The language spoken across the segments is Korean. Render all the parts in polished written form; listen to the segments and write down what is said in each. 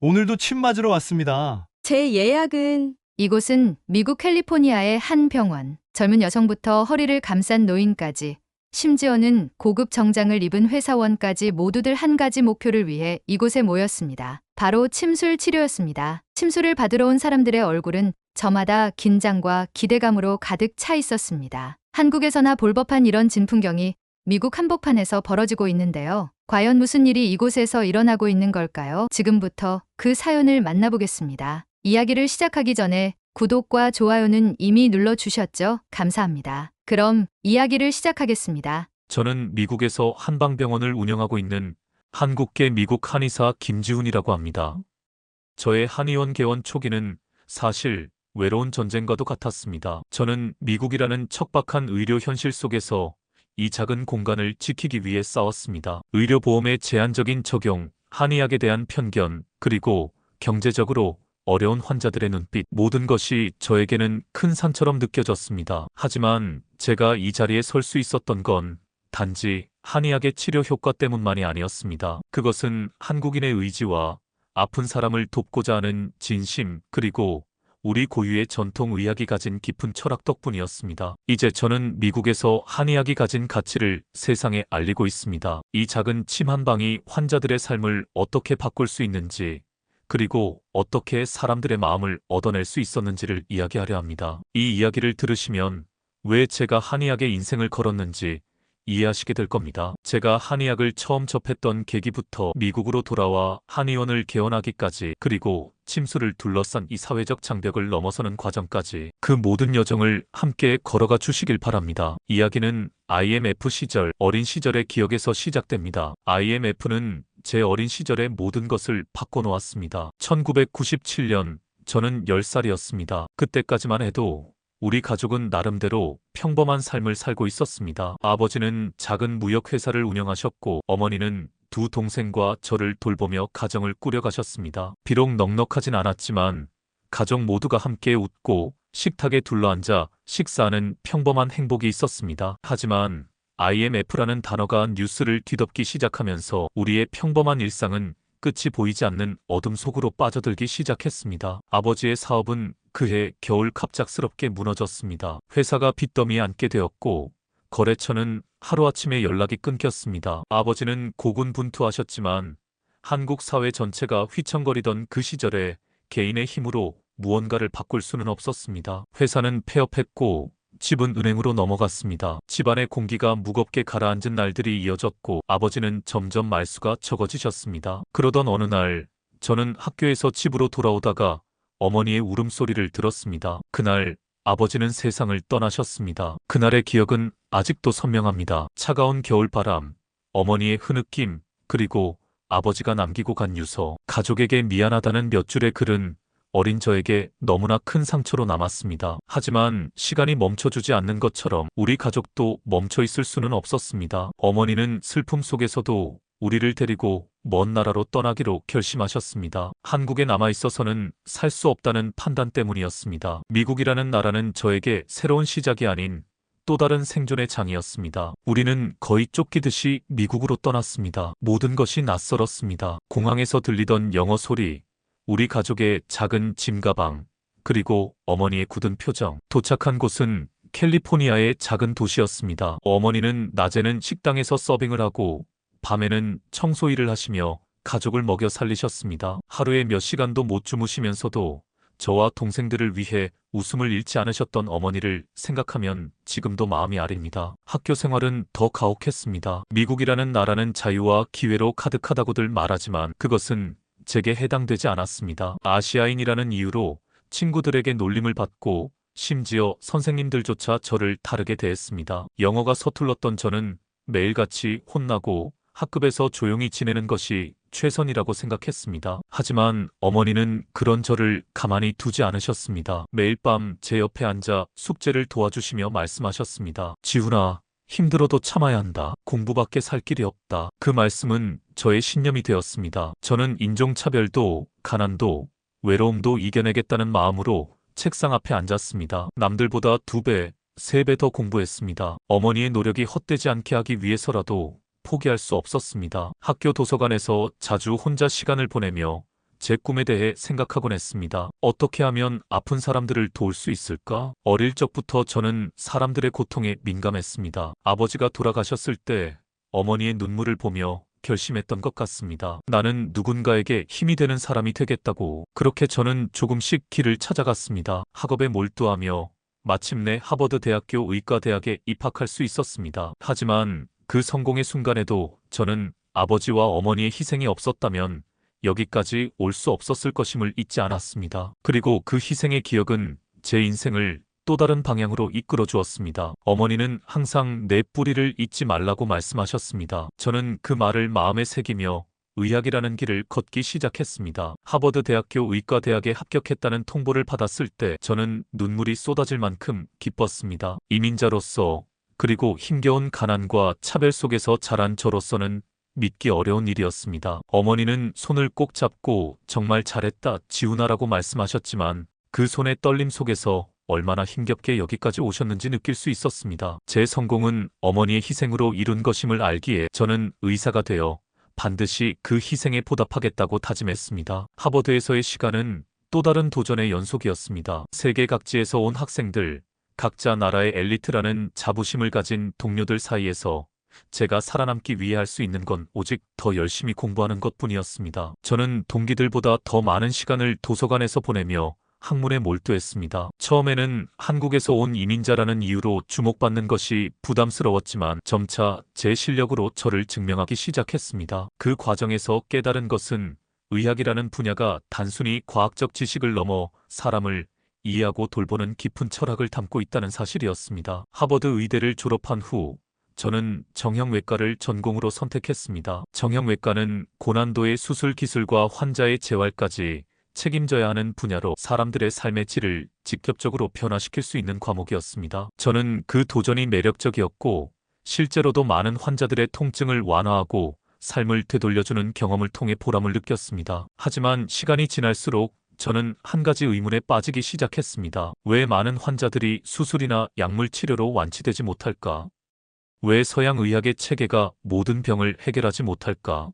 오늘도 침 맞으러 왔습니다. 제 예약은 이곳은 미국 캘리포니아의 한 병원. 젊은 여성부터 허리를 감싼 노인까지, 심지어는 고급 정장을 입은 회사원까지 모두들 한 가지 목표를 위해 이곳에 모였습니다. 바로 침술 치료였습니다. 침술을 받으러 온 사람들의 얼굴은 저마다 긴장과 기대감으로 가득 차 있었습니다. 한국에서나 볼 법한 이런 진풍경이 미국 한복판에서 벌어지고 있는데요. 과연 무슨 일이 이곳에서 일어나고 있는 걸까요? 지금부터 그 사연을 만나보겠습니다. 이야기를 시작하기 전에 구독과 좋아요는 이미 눌러주셨죠? 감사합니다. 그럼 이야기를 시작하겠습니다. 저는 미국에서 한방병원을 운영하고 있는 한국계 미국 한의사 김지훈이라고 합니다. 저의 한의원 개원 초기는 사실 외로운 전쟁과도 같았습니다. 저는 미국이라는 척박한 의료 현실 속에서 이 작은 공간을 지키기 위해 싸웠습니다. 의료보험의 제한적인 적용, 한의학에 대한 편견, 그리고 경제적으로 어려운 환자들의 눈빛, 모든 것이 저에게는 큰 산처럼 느껴졌습니다. 하지만 제가 이 자리에 설 수 있었던 건 단지 한의학의 치료 효과 때문만이 아니었습니다. 그것은 한국인의 의지와 아픈 사람을 돕고자 하는 진심, 그리고 우리 고유의 전통 의학이 가진 깊은 철학 덕분이었습니다. 이제 저는 미국에서 한의학이 가진 가치를 세상에 알리고 있습니다. 이 작은 침 한 방이 환자들의 삶을 어떻게 바꿀 수 있는지, 그리고 어떻게 사람들의 마음을 얻어낼 수 있었는지를 이야기하려 합니다. 이 이야기를 들으시면 왜 제가 한의학에 인생을 걸었는지 이해하시게 될 겁니다. 제가 한의학을 처음 접했던 계기부터 미국으로 돌아와 한의원을 개원하기까지, 그리고 침술을 둘러싼 이 사회적 장벽을 넘어서는 과정까지, 그 모든 여정을 함께 걸어가 주시길 바랍니다. 이야기는 IMF 시절, 어린 시절의 기억에서 시작됩니다. IMF는 제 어린 시절의 모든 것을 바꿔놓았습니다. 1997년, 저는 10살이었습니다. 그때까지만 해도 우리 가족은 나름대로 평범한 삶을 살고 있었습니다. 아버지는 작은 무역회사를 운영하셨고, 어머니는 두 동생과 저를 돌보며 가정을 꾸려가셨습니다. 비록 넉넉하진 않았지만 가족 모두가 함께 웃고 식탁에 둘러앉아 식사하는 평범한 행복이 있었습니다. 하지만 IMF라는 단어가 뉴스를 뒤덮기 시작하면서 우리의 평범한 일상은 끝이 보이지 않는 어둠 속으로 빠져들기 시작했습니다. 아버지의 사업은 그해 겨울 갑작스럽게 무너졌습니다. 회사가 빚더미에 앉게 되었고, 거래처는 하루아침에 연락이 끊겼습니다. 아버지는 고군분투하셨지만 한국 사회 전체가 휘청거리던 그 시절에 개인의 힘으로 무언가를 바꿀 수는 없었습니다. 회사는 폐업했고 집은 은행으로 넘어갔습니다. 집안의 공기가 무겁게 가라앉은 날들이 이어졌고, 아버지는 점점 말수가 적어지셨습니다. 그러던 어느 날, 저는 학교에서 집으로 돌아오다가 어머니의 울음소리를 들었습니다. 그날 아버지는 세상을 떠나셨습니다. 그날의 기억은 아직도 선명합니다. 차가운 겨울바람, 어머니의 흐느낌, 그리고 아버지가 남기고 간 유서, 가족에게 미안하다는 몇 줄의 글은 어린 저에게 너무나 큰 상처로 남았습니다. 하지만 시간이 멈춰주지 않는 것처럼 우리 가족도 멈춰 있을 수는 없었습니다. 어머니는 슬픔 속에서도 우리를 데리고 먼 나라로 떠나기로 결심하셨습니다. 한국에 남아있어서는 살 수 없다는 판단 때문이었습니다. 미국이라는 나라는 저에게 새로운 시작이 아닌 또 다른 생존의 장이었습니다. 우리는 거의 쫓기듯이 미국으로 떠났습니다. 모든 것이 낯설었습니다. 공항에서 들리던 영어 소리, 우리 가족의 작은 짐가방, 그리고 어머니의 굳은 표정. 도착한 곳은 캘리포니아의 작은 도시였습니다. 어머니는 낮에는 식당에서 서빙을 하고 밤에는 청소 일을 하시며 가족을 먹여 살리셨습니다. 하루에 몇 시간도 못 주무시면서도 저와 동생들을 위해 웃음을 잃지 않으셨던 어머니를 생각하면 지금도 마음이 아립니다. 학교 생활은 더 가혹했습니다. 미국이라는 나라는 자유와 기회로 가득하다고들 말하지만 그것은 제게 해당되지 않았습니다. 아시아인이라는 이유로 친구들에게 놀림을 받고 심지어 선생님들조차 저를 다르게 대했습니다. 영어가 서툴렀던 저는 매일같이 혼나고 학급에서 조용히 지내는 것이 최선이라고 생각했습니다. 하지만 어머니는 그런 저를 가만히 두지 않으셨습니다. 매일 밤 제 옆에 앉아 숙제를 도와주시며 말씀하셨습니다. 지훈아, 힘들어도 참아야 한다. 공부밖에 살 길이 없다. 그 말씀은 저의 신념이 되었습니다. 저는 인종차별도, 가난도, 외로움도 이겨내겠다는 마음으로 책상 앞에 앉았습니다. 남들보다 2배, 3배 더 공부했습니다. 어머니의 노력이 헛되지 않게 하기 위해서라도 포기할 수 없었습니다. 학교 도서관에서 자주 혼자 시간을 보내며 제 꿈에 대해 생각하곤 했습니다. 어떻게 하면 아픈 사람들을 도울 수 있을까? 어릴 적부터 저는 사람들의 고통에 민감했습니다. 아버지가 돌아가셨을 때 어머니의 눈물을 보며 결심했던 것 같습니다. 나는 누군가에게 힘이 되는 사람이 되겠다고. 그렇게 저는 조금씩 길을 찾아갔습니다. 학업에 몰두하며 마침내 하버드 대학교 의과대학에 입학할 수 있었습니다. 하지만 그 성공의 순간에도 저는 아버지와 어머니의 희생이 없었다면 여기까지 올 수 없었을 것임을 잊지 않았습니다. 그리고 그 희생의 기억은 제 인생을 또 다른 방향으로 이끌어 주었습니다. 어머니는 항상 내 뿌리를 잊지 말라고 말씀하셨습니다. 저는 그 말을 마음에 새기며 의학이라는 길을 걷기 시작했습니다. 하버드 대학교 의과대학에 합격했다는 통보를 받았을 때 저는 눈물이 쏟아질 만큼 기뻤습니다. 이민자로서 그리고 힘겨운 가난과 차별 속에서 자란 저로서는 믿기 어려운 일이었습니다. 어머니는 손을 꼭 잡고 정말 잘했다, 지훈아라고 말씀하셨지만 그 손의 떨림 속에서 얼마나 힘겹게 여기까지 오셨는지 느낄 수 있었습니다. 제 성공은 어머니의 희생으로 이룬 것임을 알기에 저는 의사가 되어 반드시 그 희생에 보답하겠다고 다짐했습니다. 하버드에서의 시간은 또 다른 도전의 연속이었습니다. 세계 각지에서 온 학생들, 각자 나라의 엘리트라는 자부심을 가진 동료들 사이에서 제가 살아남기 위해 할 수 있는 건 오직 더 열심히 공부하는 것뿐이었습니다. 저는 동기들보다 더 많은 시간을 도서관에서 보내며 학문에 몰두했습니다. 처음에는 한국에서 온 이민자라는 이유로 주목받는 것이 부담스러웠지만 점차 제 실력으로 저를 증명하기 시작했습니다. 그 과정에서 깨달은 것은 의학이라는 분야가 단순히 과학적 지식을 넘어 사람을 이해하고 돌보는 깊은 철학을 담고 있다는 사실이었습니다. 하버드 의대를 졸업한 후 저는 정형외과를 전공으로 선택했습니다. 정형외과는 고난도의 수술 기술과 환자의 재활까지 책임져야 하는 분야로 사람들의 삶의 질을 직접적으로 변화시킬 수 있는 과목이었습니다. 저는 그 도전이 매력적이었고 실제로도 많은 환자들의 통증을 완화하고 삶을 되돌려주는 경험을 통해 보람을 느꼈습니다. 하지만 시간이 지날수록 저는 한 가지 의문에 빠지기 시작했습니다. 왜 많은 환자들이 수술이나 약물 치료로 완치되지 못할까? 왜 서양 의학의 체계가 모든 병을 해결하지 못할까?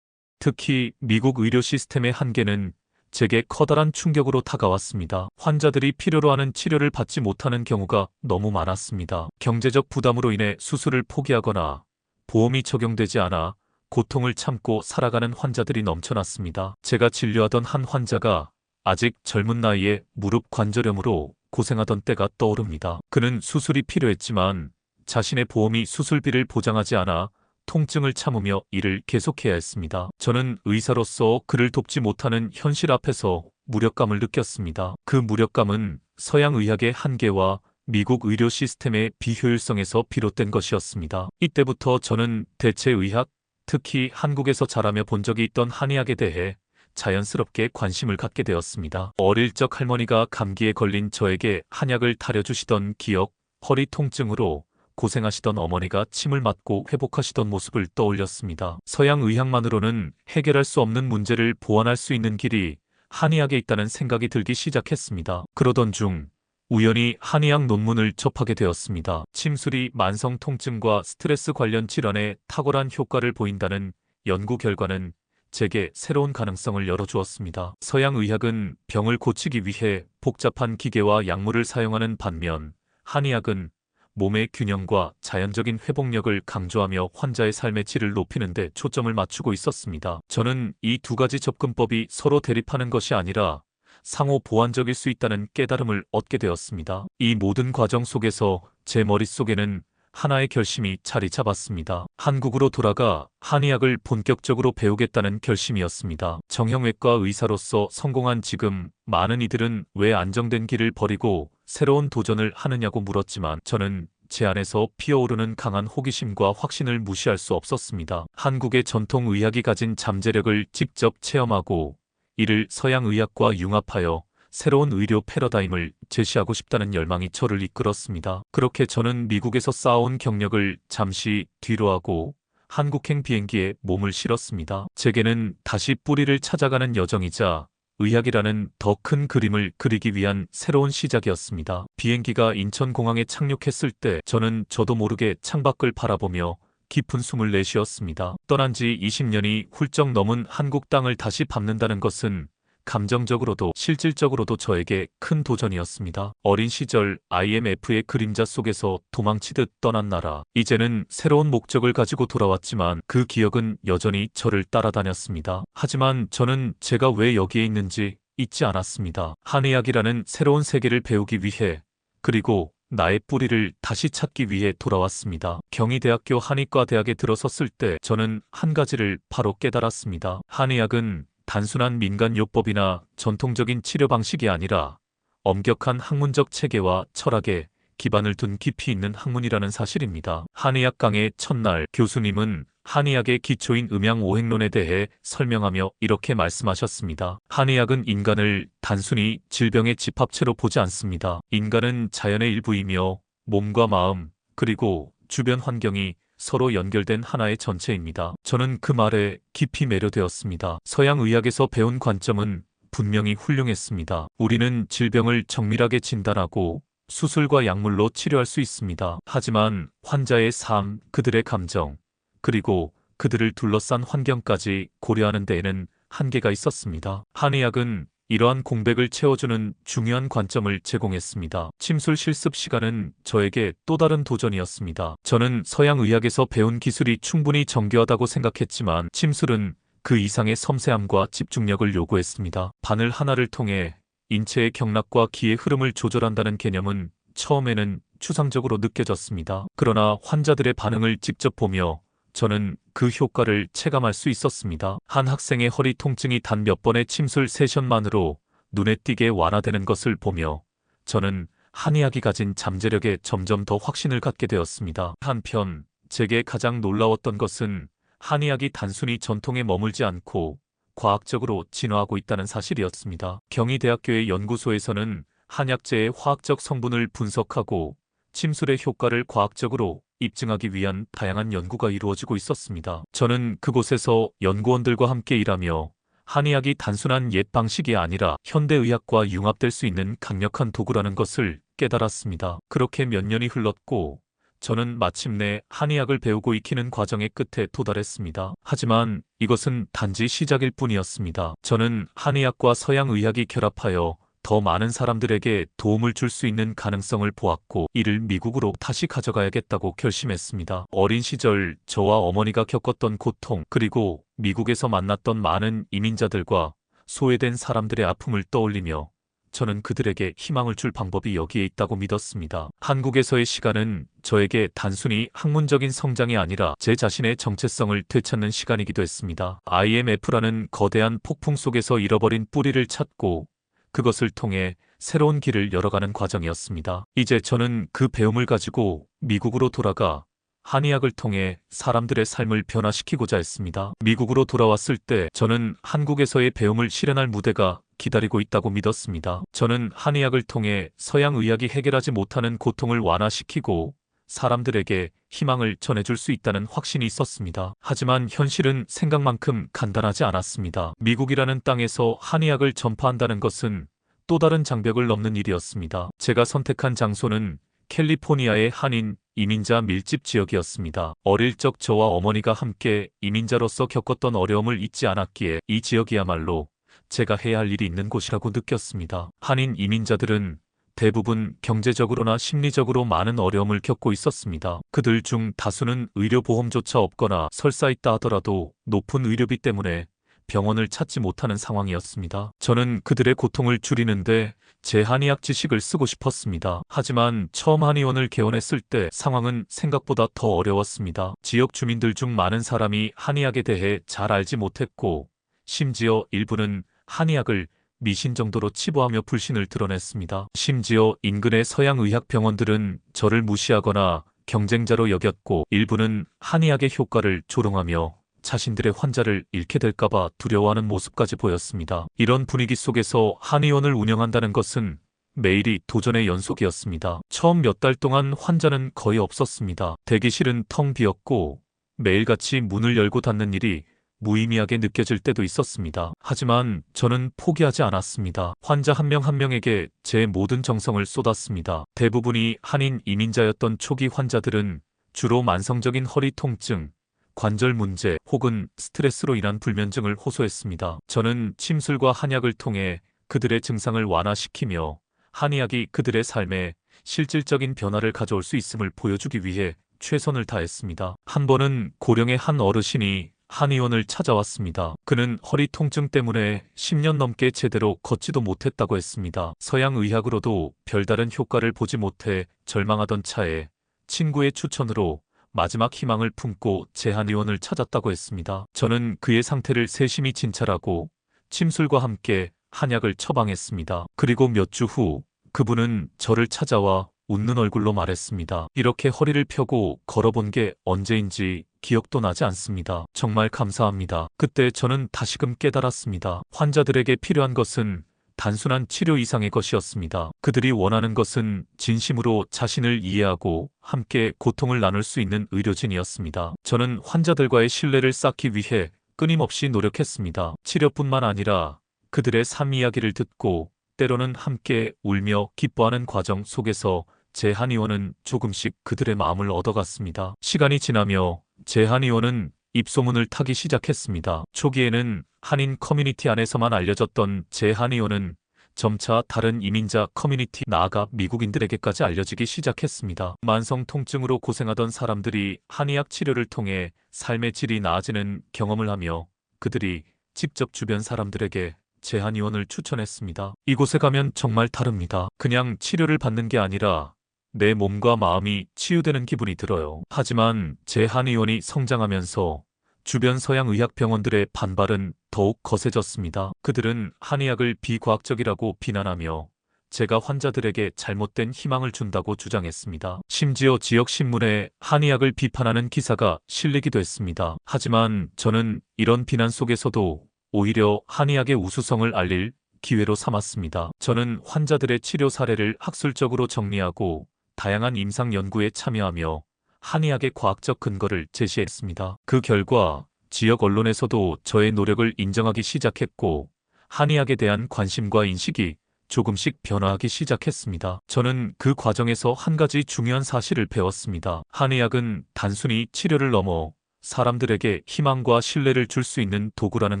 특히 미국 의료 시스템의 한계는 제게 커다란 충격으로 다가왔습니다. 환자들이 필요로 하는 치료를 받지 못하는 경우가 너무 많았습니다. 경제적 부담으로 인해 수술을 포기하거나 보험이 적용되지 않아 고통을 참고 살아가는 환자들이 넘쳐났습니다. 제가 진료하던 한 환자가 아직 젊은 나이에 무릎 관절염으로 고생하던 때가 떠오릅니다. 그는 수술이 필요했지만 자신의 보험이 수술비를 보장하지 않아 통증을 참으며 일을 계속해야 했습니다. 저는 의사로서 그를 돕지 못하는 현실 앞에서 무력감을 느꼈습니다. 그 무력감은 서양 의학의 한계와 미국 의료 시스템의 비효율성에서 비롯된 것이었습니다. 이때부터 저는 대체 의학, 특히 한국에서 자라며 본 적이 있던 한의학에 대해 자연스럽게 관심을 갖게 되었습니다. 어릴 적 할머니가 감기에 걸린 저에게 한약을 타려주시던 기억, 허리 통증으로 고생하시던 어머니가 침을 맞고 회복하시던 모습을 떠올렸습니다. 서양 의학만으로는 해결할 수 없는 문제를 보완할 수 있는 길이 한의학에 있다는 생각이 들기 시작했습니다. 그러던 중 우연히 한의학 논문을 접하게 되었습니다. 침술이 만성 통증과 스트레스 관련 질환에 탁월한 효과를 보인다는 연구 결과는 제게 새로운 가능성을 열어주었습니다. 서양 의학은 병을 고치기 위해 복잡한 기계와 약물을 사용하는 반면 한의학은 몸의 균형과 자연적인 회복력을 강조하며 환자의 삶의 질을 높이는 데 초점을 맞추고 있었습니다. 저는 이 두 가지 접근법이 서로 대립하는 것이 아니라 상호 보완적일 수 있다는 깨달음을 얻게 되었습니다. 이 모든 과정 속에서 제 머릿속에는 하나의 결심이 자리 잡았습니다. 한국으로 돌아가 한의학을 본격적으로 배우겠다는 결심이었습니다. 정형외과 의사로서 성공한 지금 많은 이들은 왜 안정된 길을 버리고 새로운 도전을 하느냐고 물었지만 저는 제 안에서 피어오르는 강한 호기심과 확신을 무시할 수 없었습니다. 한국의 전통 의학이 가진 잠재력을 직접 체험하고 이를 서양 의학과 융합하여 새로운 의료 패러다임을 제시하고 싶다는 열망이 저를 이끌었습니다. 그렇게 저는 미국에서 쌓아온 경력을 잠시 뒤로하고 한국행 비행기에 몸을 실었습니다. 제게는 다시 뿌리를 찾아가는 여정이자 의학이라는 더 큰 그림을 그리기 위한 새로운 시작이었습니다. 비행기가 인천공항에 착륙했을 때 저는 저도 모르게 창밖을 바라보며 깊은 숨을 내쉬었습니다. 떠난 지 20년이 훌쩍 넘은 한국 땅을 다시 밟는다는 것은 감정적으로도 실질적으로도 저에게 큰 도전이었습니다. 어린 시절 IMF의 그림자 속에서 도망치듯 떠난 나라. 이제는 새로운 목적을 가지고 돌아왔지만 그 기억은 여전히 저를 따라다녔습니다. 하지만 저는 제가 왜 여기에 있는지 잊지 않았습니다. 한의학이라는 새로운 세계를 배우기 위해, 그리고 나의 뿌리를 다시 찾기 위해 돌아왔습니다. 경희대학교 한의과대학에 들어섰을 때 저는 한 가지를 바로 깨달았습니다. 한의학은 단순한 민간요법이나 전통적인 치료 방식이 아니라 엄격한 학문적 체계와 철학에 기반을 둔 깊이 있는 학문이라는 사실입니다. 한의학 강의 첫날 교수님은 한의학의 기초인 음양오행론에 대해 설명하며 이렇게 말씀하셨습니다. 한의학은 인간을 단순히 질병의 집합체로 보지 않습니다. 인간은 자연의 일부이며 몸과 마음, 그리고 주변 환경이 서로 연결된 하나의 전체입니다. 저는 그 말에 깊이 매료되었습니다. 서양 의학에서 배운 관점은 분명히 훌륭했습니다. 우리는 질병을 정밀하게 진단하고 수술과 약물로 치료할 수 있습니다. 하지만 환자의 삶, 그들의 감정, 그리고 그들을 둘러싼 환경까지 고려하는 데에는 한계가 있었습니다. 한의학은 이러한 공백을 채워주는 중요한 관점을 제공했습니다. 침술 실습 시간은 저에게 또 다른 도전이었습니다. 저는 서양 의학에서 배운 기술이 충분히 정교하다고 생각했지만 침술은 그 이상의 섬세함과 집중력을 요구했습니다. 바늘 하나를 통해 인체의 경락과 기의 흐름을 조절한다는 개념은 처음에는 추상적으로 느껴졌습니다. 그러나 환자들의 반응을 직접 보며 저는 그 효과를 체감할 수 있었습니다. 한 학생의 허리 통증이 단 몇 번의 침술 세션만으로 눈에 띄게 완화되는 것을 보며 저는 한의학이 가진 잠재력에 점점 더 확신을 갖게 되었습니다. 한편 제게 가장 놀라웠던 것은 한의학이 단순히 전통에 머물지 않고 과학적으로 진화하고 있다는 사실이었습니다. 경희대학교의 연구소에서는 한약재의 화학적 성분을 분석하고 침술의 효과를 과학적으로 입증하기 위한 다양한 연구가 이루어지고 있었습니다. 저는 그곳에서 연구원들과 함께 일하며 한의학이 단순한 옛 방식이 아니라 현대의학과 융합될 수 있는 강력한 도구라는 것을 깨달았습니다. 그렇게 몇 년이 흘렀고 저는 마침내 한의학을 배우고 익히는 과정의 끝에 도달했습니다. 하지만 이것은 단지 시작일 뿐이었습니다. 저는 한의학과 서양의학이 결합하여 더 많은 사람들에게 도움을 줄 수 있는 가능성을 보았고 이를 미국으로 다시 가져가야겠다고 결심했습니다. 어린 시절 저와 어머니가 겪었던 고통, 그리고 미국에서 만났던 많은 이민자들과 소외된 사람들의 아픔을 떠올리며 저는 그들에게 희망을 줄 방법이 여기에 있다고 믿었습니다. 한국에서의 시간은 저에게 단순히 학문적인 성장이 아니라 제 자신의 정체성을 되찾는 시간이기도 했습니다. IMF라는 거대한 폭풍 속에서 잃어버린 뿌리를 찾고 그것을 통해 새로운 길을 열어가는 과정이었습니다. 이제 저는 그 배움을 가지고 미국으로 돌아가 한의학을 통해 사람들의 삶을 변화시키고자 했습니다. 미국으로 돌아왔을 때 저는 한국에서의 배움을 실현할 무대가 기다리고 있다고 믿었습니다. 저는 한의학을 통해 서양 의학이 해결하지 못하는 고통을 완화시키고 사람들에게 희망을 전해줄 수 있다는 확신이 있었습니다. 하지만 현실은 생각만큼 간단하지 않았습니다. 미국이라는 땅에서 한의학을 전파한다는 것은 또 다른 장벽을 넘는 일이었습니다. 제가 선택한 장소는 캘리포니아의 한인 이민자 밀집 지역이었습니다. 어릴 적 저와 어머니가 함께 이민자로서 겪었던 어려움을 잊지 않았기에 이 지역이야말로 제가 해야 할 일이 있는 곳이라고 느꼈습니다. 한인 이민자들은 대부분 경제적으로나 심리적으로 많은 어려움을 겪고 있었습니다. 그들 중 다수는 의료보험조차 없거나 설사 있다 하더라도 높은 의료비 때문에 병원을 찾지 못하는 상황이었습니다. 저는 그들의 고통을 줄이는데 제 한의학 지식을 쓰고 싶었습니다. 하지만 처음 한의원을 개원했을 때 상황은 생각보다 더 어려웠습니다. 지역 주민들 중 많은 사람이 한의학에 대해 잘 알지 못했고 심지어 일부는 한의학을 미신 정도로 치부하며 불신을 드러냈습니다. 심지어 인근의 서양의학 병원들은 저를 무시하거나 경쟁자로 여겼고 일부는 한의학의 효과를 조롱하며 자신들의 환자를 잃게 될까봐 두려워하는 모습까지 보였습니다. 이런 분위기 속에서 한의원을 운영한다는 것은 매일이 도전의 연속이었습니다. 처음 몇 달 동안 환자는 거의 없었습니다. 대기실은 텅 비었고 매일같이 문을 열고 닫는 일이 무의미하게 느껴질 때도 있었습니다. 하지만 저는 포기하지 않았습니다. 환자 한 명 한 명에게 제 모든 정성을 쏟았습니다. 대부분이 한인 이민자였던 초기 환자들은 주로 만성적인 허리 통증, 관절 문제 혹은 스트레스로 인한 불면증을 호소했습니다. 저는 침술과 한약을 통해 그들의 증상을 완화시키며 한의학이 그들의 삶에 실질적인 변화를 가져올 수 있음을 보여주기 위해 최선을 다했습니다. 한 번은 고령의 한 어르신이 한의원을 찾아왔습니다. 그는 허리 통증 때문에 10년 넘게 제대로 걷지도 못했다고 했습니다. 서양 의학으로도 별다른 효과를 보지 못해 절망하던 차에 친구의 추천으로 마지막 희망을 품고 제 한의원을 찾았다고 했습니다. 저는 그의 상태를 세심히 진찰하고 침술과 함께 한약을 처방했습니다. 그리고 몇 주 후 그분은 저를 찾아와 웃는 얼굴로 말했습니다. 이렇게 허리를 펴고 걸어본 게 언제인지 기억도 나지 않습니다. 정말 감사합니다. 그때 저는 다시금 깨달았습니다. 환자들에게 필요한 것은 단순한 치료 이상의 것이었습니다. 그들이 원하는 것은 진심으로 자신을 이해하고 함께 고통을 나눌 수 있는 의료진이었습니다. 저는 환자들과의 신뢰를 쌓기 위해 끊임없이 노력했습니다. 치료뿐만 아니라 그들의 삶 이야기를 듣고 때로는 함께 울며 기뻐하는 과정 속에서 제 한의원은 조금씩 그들의 마음을 얻어갔습니다. 시간이 지나며 제 한의원은 입소문을 타기 시작했습니다. 초기에는 한인 커뮤니티 안에서만 알려졌던 제 한의원은 점차 다른 이민자 커뮤니티, 나아가 미국인들에게까지 알려지기 시작했습니다. 만성 통증으로 고생하던 사람들이 한의학 치료를 통해 삶의 질이 나아지는 경험을 하며 그들이 직접 주변 사람들에게 제 한의원을 추천했습니다. 이곳에 가면 정말 다릅니다. 그냥 치료를 받는 게 아니라 내 몸과 마음이 치유되는 기분이 들어요. 하지만 제 한의원이 성장하면서 주변 서양 의학 병원들의 반발은 더욱 거세졌습니다. 그들은 한의학을 비과학적이라고 비난하며 제가 환자들에게 잘못된 희망을 준다고 주장했습니다. 심지어 지역 신문에 한의학을 비판하는 기사가 실리기도 했습니다. 하지만 저는 이런 비난 속에서도 오히려 한의학의 우수성을 알릴 기회로 삼았습니다. 저는 환자들의 치료 사례를 학술적으로 정리하고 다양한 임상 연구에 참여하며 한의학의 과학적 근거를 제시했습니다. 그 결과 지역 언론에서도 저의 노력을 인정하기 시작했고 한의학에 대한 관심과 인식이 조금씩 변화하기 시작했습니다. 저는 그 과정에서 한 가지 중요한 사실을 배웠습니다. 한의학은 단순히 치료를 넘어 사람들에게 희망과 신뢰를 줄 수 있는 도구라는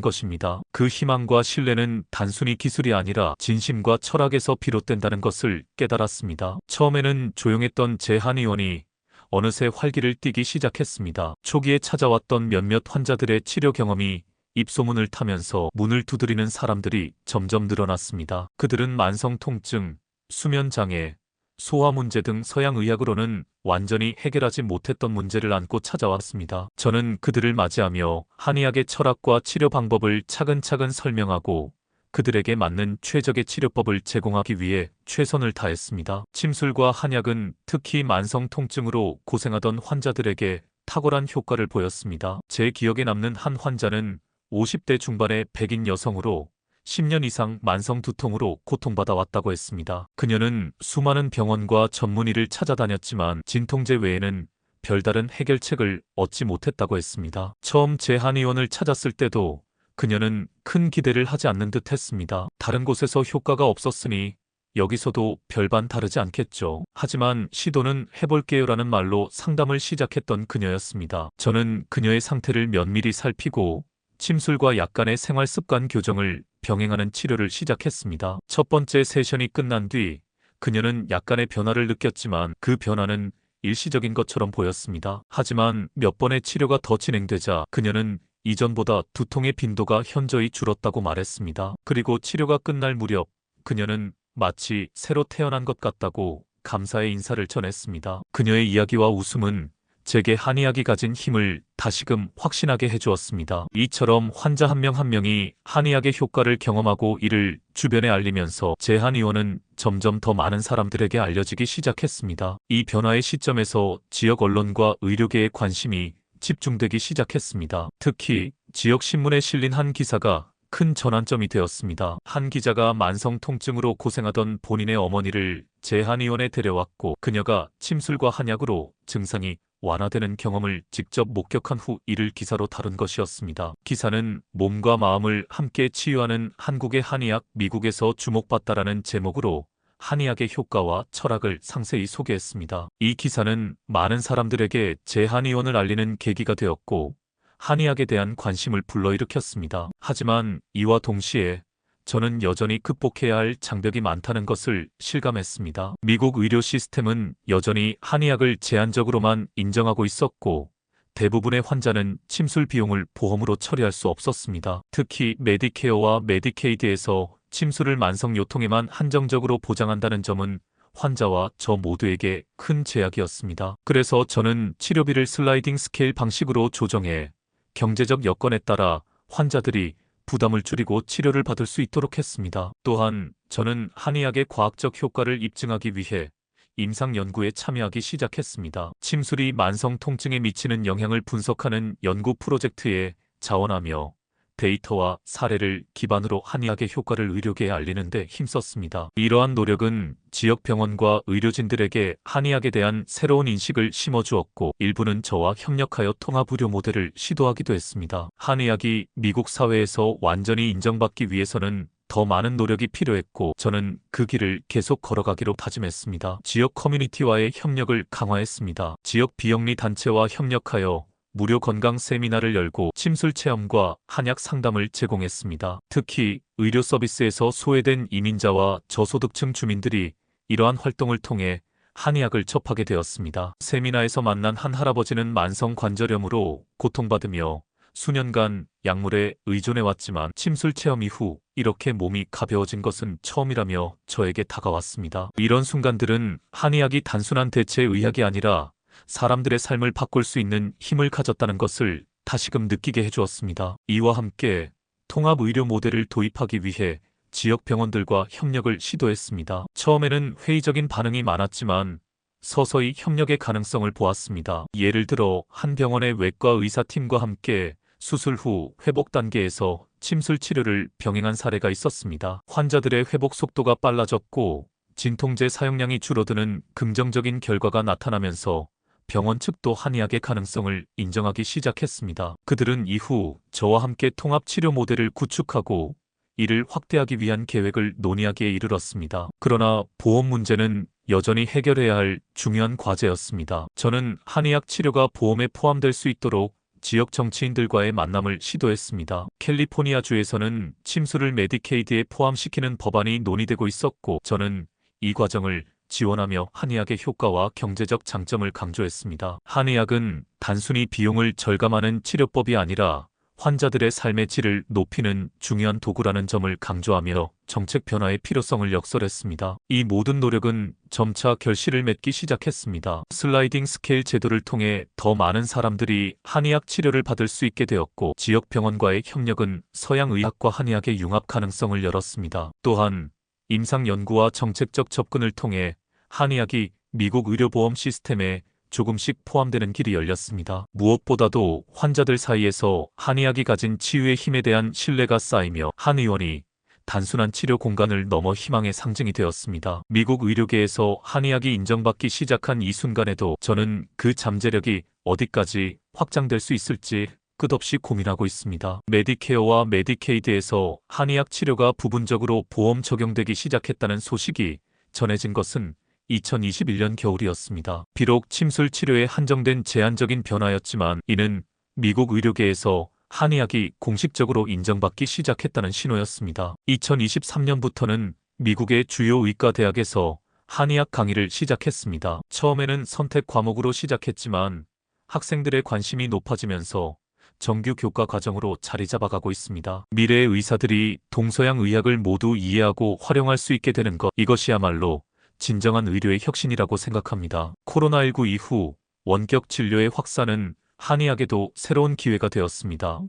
것입니다. 그 희망과 신뢰는 단순히 기술이 아니라 진심과 철학에서 비롯된다는 것을 깨달았습니다. 처음에는 조용했던 제 한의원이 어느새 활기를 띠기 시작했습니다. 초기에 찾아왔던 몇몇 환자들의 치료 경험이 입소문을 타면서 문을 두드리는 사람들이 점점 늘어났습니다. 그들은 만성 통증, 수면 장애, 소화 문제 등 서양 의학으로는 완전히 해결하지 못했던 문제를 안고 찾아왔습니다. 저는 그들을 맞이하며 한의학의 철학과 치료 방법을 차근차근 설명하고 그들에게 맞는 최적의 치료법을 제공하기 위해 최선을 다했습니다. 침술과 한약은 특히 만성 통증으로 고생하던 환자들에게 탁월한 효과를 보였습니다. 제 기억에 남는 한 환자는 50대 중반의 백인 여성으로 10년 이상 만성 두통으로 고통받아 왔다고 했습니다. 그녀는 수많은 병원과 전문의를 찾아다녔지만 진통제 외에는 별다른 해결책을 얻지 못했다고 했습니다. 처음 제 한의원을 찾았을 때도 그녀는 큰 기대를 하지 않는 듯 했습니다. 다른 곳에서 효과가 없었으니 여기서도 별반 다르지 않겠죠. 하지만 시도는 해볼게요라는 말로 상담을 시작했던 그녀였습니다. 저는 그녀의 상태를 면밀히 살피고 침술과 약간의 생활 습관 교정을 병행하는 치료를 시작했습니다. 첫 번째 세션이 끝난 뒤 그녀는 약간의 변화를 느꼈지만 그 변화는 일시적인 것처럼 보였습니다. 하지만 몇 번의 치료가 더 진행되자 그녀는 이전보다 두통의 빈도가 현저히 줄었다고 말했습니다. 그리고 치료가 끝날 무렵 그녀는 마치 새로 태어난 것 같다고 감사의 인사를 전했습니다. 그녀의 이야기와 웃음은 제게 한의학이 가진 힘을 다시금 확신하게 해주었습니다. 이처럼 환자 한 명 한 명이 한의학의 효과를 경험하고 이를 주변에 알리면서 제 한의원은 점점 더 많은 사람들에게 알려지기 시작했습니다. 이 변화의 시점에서 지역 언론과 의료계의 관심이 집중되기 시작했습니다. 특히 지역 신문에 실린 한 기사가 큰 전환점이 되었습니다. 한 기자가 만성 통증으로 고생하던 본인의 어머니를 제 한의원에 데려왔고 그녀가 침술과 한약으로 증상이 완화되는 경험을 직접 목격한 후 이를 기사로 다룬 것이었습니다. 기사는 몸과 마음을 함께 치유하는 한국의 한의학, 미국에서 주목받다라는 제목으로 한의학의 효과와 철학을 상세히 소개했습니다. 이 기사는 많은 사람들에게 제 한의원을 알리는 계기가 되었고 한의학에 대한 관심을 불러일으켰습니다. 하지만 이와 동시에 저는 여전히 극복해야 할 장벽이 많다는 것을 실감했습니다. 미국 의료 시스템은 여전히 한의학을 제한적으로만 인정하고 있었고, 대부분의 환자는 침술 비용을 보험으로 처리할 수 없었습니다. 특히 메디케어와 메디케이드에서 침술을 만성요통에만 한정적으로 보장한다는 점은 환자와 저 모두에게 큰 제약이었습니다. 그래서 저는 치료비를 슬라이딩 스케일 방식으로 조정해 경제적 여건에 따라 환자들이 부담을 줄이고 치료를 받을 수 있도록 했습니다. 또한 저는 한의학의 과학적 효과를 입증하기 위해 임상 연구에 참여하기 시작했습니다. 침술이 만성 통증에 미치는 영향을 분석하는 연구 프로젝트에 자원하며 데이터와 사례를 기반으로 한의학의 효과를 의료계에 알리는 데 힘썼습니다. 이러한 노력은 지역 병원과 의료진들에게 한의학에 대한 새로운 인식을 심어주었고, 일부는 저와 협력하여 통합의료 모델을 시도하기도 했습니다. 한의학이 미국 사회에서 완전히 인정받기 위해서는 더 많은 노력이 필요했고, 저는 그 길을 계속 걸어가기로 다짐했습니다. 지역 커뮤니티와의 협력을 강화했습니다. 지역 비영리 단체와 협력하여 무료 건강 세미나를 열고 침술 체험과 한약 상담을 제공했습니다. 특히 의료 서비스에서 소외된 이민자와 저소득층 주민들이 이러한 활동을 통해 한의학을 접하게 되었습니다. 세미나에서 만난 한 할아버지는 만성 관절염으로 고통받으며 수년간 약물에 의존해왔지만 침술 체험 이후 이렇게 몸이 가벼워진 것은 처음이라며 저에게 다가왔습니다. 이런 순간들은 한의학이 단순한 대체 의학이 아니라 사람들의 삶을 바꿀 수 있는 힘을 가졌다는 것을 다시금 느끼게 해주었습니다. 이와 함께 통합의료 모델을 도입하기 위해 지역 병원들과 협력을 시도했습니다. 처음에는 회의적인 반응이 많았지만 서서히 협력의 가능성을 보았습니다. 예를 들어 한 병원의 외과 의사팀과 함께 수술 후 회복 단계에서 침술 치료를 병행한 사례가 있었습니다. 환자들의 회복 속도가 빨라졌고 진통제 사용량이 줄어드는 긍정적인 결과가 나타나면서 병원 측도 한의학의 가능성을 인정하기 시작했습니다. 그들은 이후 저와 함께 통합 치료 모델을 구축하고 이를 확대하기 위한 계획을 논의하기에 이르렀습니다. 그러나 보험 문제는 여전히 해결해야 할 중요한 과제였습니다. 저는 한의학 치료가 보험에 포함될 수 있도록 지역 정치인들과의 만남을 시도했습니다. 캘리포니아주에서는 침술을 메디케이드에 포함시키는 법안이 논의되고 있었고, 저는 이 과정을 지원하며 한의학의 효과와 경제적 장점을 강조했습니다. 한의학은 단순히 비용을 절감하는 치료법이 아니라 환자들의 삶의 질을 높이는 중요한 도구라는 점을 강조하며 정책 변화의 필요성을 역설했습니다. 이 모든 노력은 점차 결실을 맺기 시작했습니다. 슬라이딩 스케일 제도를 통해 더 많은 사람들이 한의학 치료를 받을 수 있게 되었고, 지역 병원과의 협력은 서양 의학과 한의학의 융합 가능성을 열었습니다. 또한 임상 연구와 정책적 접근을 통해 한의학이 미국 의료보험 시스템에 조금씩 포함되는 길이 열렸습니다. 무엇보다도 환자들 사이에서 한의학이 가진 치유의 힘에 대한 신뢰가 쌓이며 한의원이 단순한 치료 공간을 넘어 희망의 상징이 되었습니다. 미국 의료계에서 한의학이 인정받기 시작한 이 순간에도 저는 그 잠재력이 어디까지 확장될 수 있을지 끝없이 고민하고 있습니다. 메디케어와 메디케이드에서 한의학 치료가 부분적으로 보험 적용되기 시작했다는 소식이 전해진 것은 2021년 겨울이었습니다. 비록 침술 치료에 한정된 제한적인 변화였지만 이는 미국 의료계에서 한의학이 공식적으로 인정받기 시작했다는 신호였습니다. 2023년부터는 미국의 주요 의과 대학에서 한의학 강의를 시작했습니다. 처음에는 선택 과목으로 시작했지만 학생들의 관심이 높아지면서 정규 교과 과정으로 자리 잡아가고 있습니다. 미래의 의사들이 동서양 의학을 모두 이해하고 활용할 수 있게 되는 것, 이것이야말로 진정한 의료의 혁신이라고 생각합니다. 코로나19 이후 원격 진료의 확산은 한의학에도 새로운 기회가 되었습니다.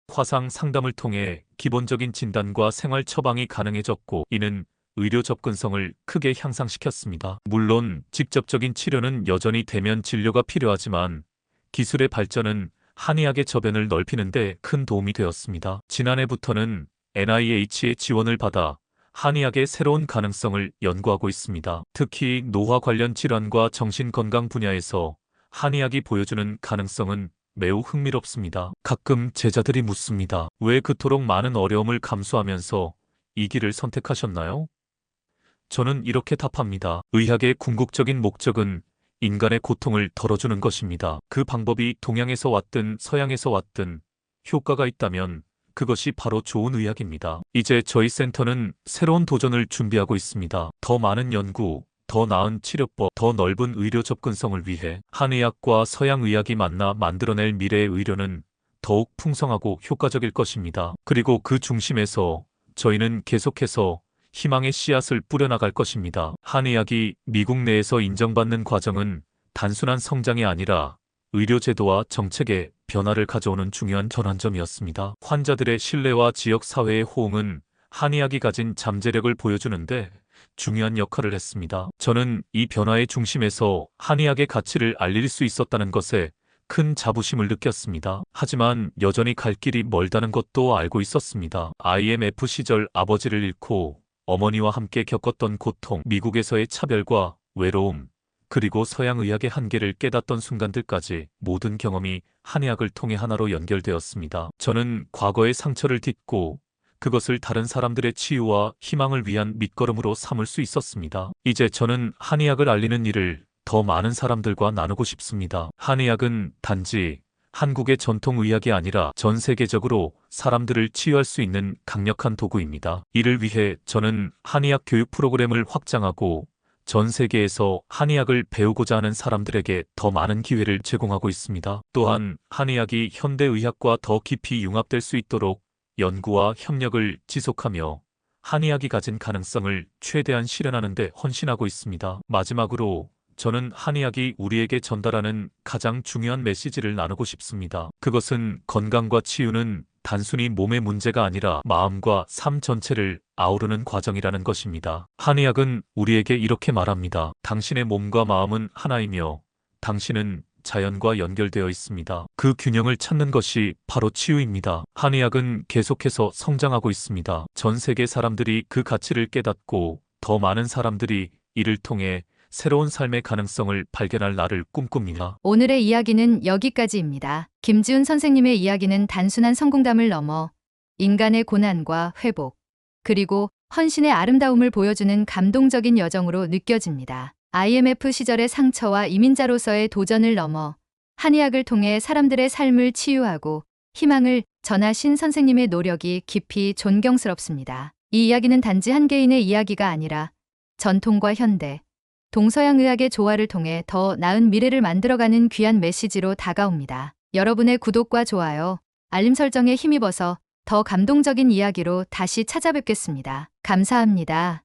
화상 상담을 통해 기본적인 진단과 생활 처방이 가능해졌고, 이는 의료 접근성을 크게 향상시켰습니다. 물론 직접적인 치료는 여전히 대면 진료가 필요하지만 기술의 발전은 한의학의 저변을 넓히는 데 큰 도움이 되었습니다. 지난해부터는 NIH의 지원을 받아 한의학의 새로운 가능성을 연구하고 있습니다. 특히 노화 관련 질환과 정신건강 분야에서 한의학이 보여주는 가능성은 매우 흥미롭습니다. 가끔 제자들이 묻습니다. 왜 그토록 많은 어려움을 감수하면서 이 길을 선택하셨나요? 저는 이렇게 답합니다. 의학의 궁극적인 목적은 인간의 고통을 덜어주는 것입니다. 그 방법이 동양에서 왔든 서양에서 왔든 효과가 있다면 그것이 바로 좋은 의학입니다. 이제 저희 센터는 새로운 도전을 준비하고 있습니다. 더 많은 연구, 더 나은 치료법, 더 넓은 의료 접근성을 위해 한의학과 서양의학이 만나 만들어낼 미래의 의료는 더욱 풍성하고 효과적일 것입니다. 그리고 그 중심에서 저희는 계속해서 희망의 씨앗을 뿌려나갈 것입니다. 한의학이 미국 내에서 인정받는 과정은 단순한 성장이 아니라 의료제도와 정책의 변화를 가져오는 중요한 전환점이었습니다. 환자들의 신뢰와 지역사회의 호응은 한의학이 가진 잠재력을 보여주는데 중요한 역할을 했습니다. 저는 이 변화의 중심에서 한의학의 가치를 알릴 수 있었다는 것에 큰 자부심을 느꼈습니다. 하지만 여전히 갈 길이 멀다는 것도 알고 있었습니다. IMF 시절 아버지를 잃고 어머니와 함께 겪었던 고통, 미국에서의 차별과 외로움, 그리고 서양의학의 한계를 깨닫던 순간들까지 모든 경험이 한의학을 통해 하나로 연결되었습니다. 저는 과거의 상처를 딛고 그것을 다른 사람들의 치유와 희망을 위한 밑거름으로 삼을 수 있었습니다. 이제 저는 한의학을 알리는 일을 더 많은 사람들과 나누고 싶습니다. 한의학은 단지 한국의 전통의학이 아니라 전 세계적으로 사람들을 치유할 수 있는 강력한 도구입니다. 이를 위해 저는 한의학 교육 프로그램을 확장하고 전 세계에서 한의학을 배우고자 하는 사람들에게 더 많은 기회를 제공하고 있습니다. 또한 한의학이 현대의학과 더 깊이 융합될 수 있도록 연구와 협력을 지속하며 한의학이 가진 가능성을 최대한 실현하는 데 헌신하고 있습니다. 마지막으로 저는 한의학이 우리에게 전달하는 가장 중요한 메시지를 나누고 싶습니다. 그것은 건강과 치유는 단순히 몸의 문제가 아니라 마음과 삶 전체를 아우르는 과정이라는 것입니다. 한의학은 우리에게 이렇게 말합니다. 당신의 몸과 마음은 하나이며 당신은 자연과 연결되어 있습니다. 그 균형을 찾는 것이 바로 치유입니다. 한의학은 계속해서 성장하고 있습니다. 전 세계 사람들이 그 가치를 깨닫고 더 많은 사람들이 이를 통해 새로운 삶의 가능성을 발견할 날을 꿈꿉니다. 오늘의 이야기는 여기까지입니다. 김지훈 선생님의 이야기는 단순한 성공담을 넘어 인간의 고난과 회복, 그리고 헌신의 아름다움을 보여주는 감동적인 여정으로 느껴집니다. IMF 시절의 상처와 이민자로서의 도전을 넘어 한의학을 통해 사람들의 삶을 치유하고 희망을 전하신 선생님의 노력이 깊이 존경스럽습니다. 이 이야기는 단지 한 개인의 이야기가 아니라 전통과 현대, 동서양 의학의 조화를 통해 더 나은 미래를 만들어가는 귀한 메시지로 다가옵니다. 여러분의 구독과 좋아요, 알림 설정에 힘입어서 더 감동적인 이야기로 다시 찾아뵙겠습니다. 감사합니다.